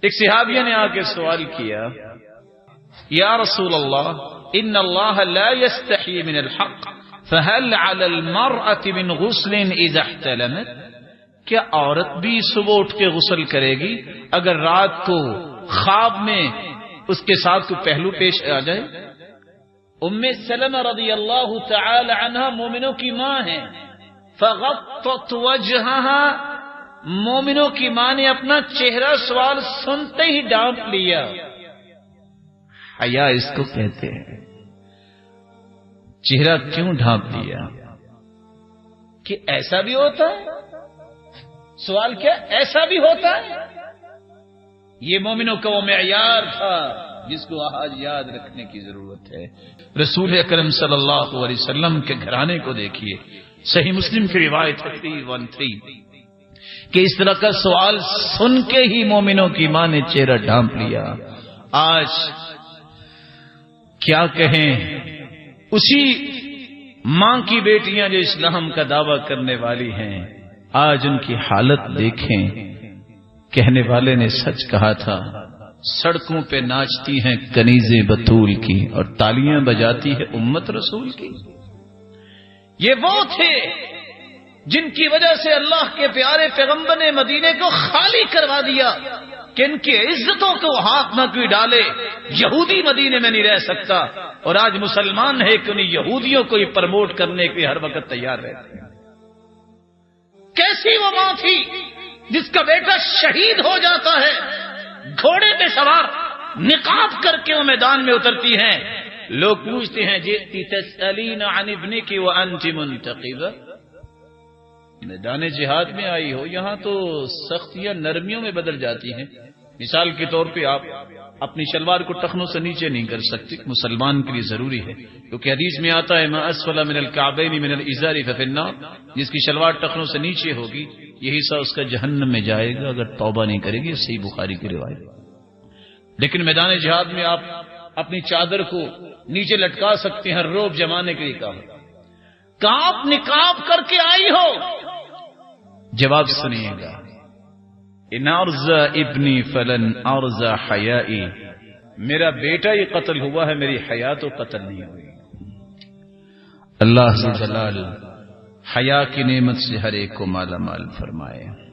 ایک صحابیہ نے آ کے سوال کیا، یا رسول اللہ ان اللہ لا یستحی من الحق فهل على المرأة من غسل اذا احتلمت؟ کیا عورت بھی صبح اٹھ کے غسل کرے گی اگر رات کو خواب میں اس کے ساتھ کوئی پہلو پیش آ جائے؟ ام سلمہ رضی اللہ تعالی عنہا مومنوں کی ماں ہیں، فغطت وجہها، مومنوں کی ماں نے اپنا چہرہ سوال سنتے ہی ڈانپ لیا۔ حیا اس کو کہتے ہیں۔ چہرہ کیوں ڈھانپ لیا؟ کہ ایسا بھی ہوتا ہے؟ سوال کیا ایسا بھی ہوتا ہے؟ یہ مومنوں کا وہ معیار تھا جس کو آج یاد رکھنے کی ضرورت ہے۔ رسول اکرم صلی اللہ علیہ وسلم کے گھرانے کو دیکھیے، صحیح مسلم کی روایت 313 کہ اس طرح کا سوال سن کے ہی مومنوں کی ماں نے چہرہ ڈھانپ لیا۔ آج کیا کہیں اسی ماں کی بیٹیاں جو اسلام کا دعویٰ کرنے والی ہیں، آج ان کی حالت دیکھیں۔ کہنے والے نے سچ کہا تھا، سڑکوں پہ ناچتی ہیں کنیزیں بطول کی اور تالیاں بجاتی ہے امت رسول کی۔ یہ وہ تھے جن کی وجہ سے اللہ کے پیارے پیغمبر نے مدینے کو خالی کروا دیا کہ ان کی عزتوں کو ہاتھ نہ کوئی ڈالے، یہودی مدینے میں نہیں رہ سکتا، اور آج مسلمان ہے کہ انہیں یہودیوں کو ہی پرموٹ کرنے کے ہر وقت تیار رہتے ہیں۔ کیسی وہ ماں تھی جس کا بیٹا شہید ہو جاتا ہے، گھوڑے پہ سوار نقاب کر کے وہ میدان میں اترتی ہیں، لوگ پوچھتے ہیں جئتی تسألین عن ابنک وانت منتقبہ، میدان جہاد میں آئی ہو، یہاں تو سختیاں نرمیوں میں بدل جاتی ہیں۔ مثال کے طور پہ آپ اپنی شلوار کو ٹخنوں سے نیچے نہیں کر سکتے، مسلمان کے لیے ضروری ہے، کیونکہ حدیث میں آتا ہے ما اسفل من الکعبین من الازار ففی النار، جس کی شلوار ٹخنوں سے نیچے ہوگی یہ حصہ اس کا جہنم میں جائے گا اگر توبہ نہیں کرے گی۔ صحیح بخاری کی روایت۔ لیکن میدان جہاد میں آپ اپنی چادر کو نیچے لٹکا سکتے ہیں، روب جمانے کے لیے کہا آپ نقاب کر کے آئی ہو؟ جواب سنیے گا، ان ارزا ابنی فلن ارزا حیائی، میرا بیٹا یہ قتل ہوا ہے، میری حیا تو قتل نہیں ہوئی۔ اللہ ذو جلال حیا کی نعمت سے ہر ایک کو مالا مال فرمائے۔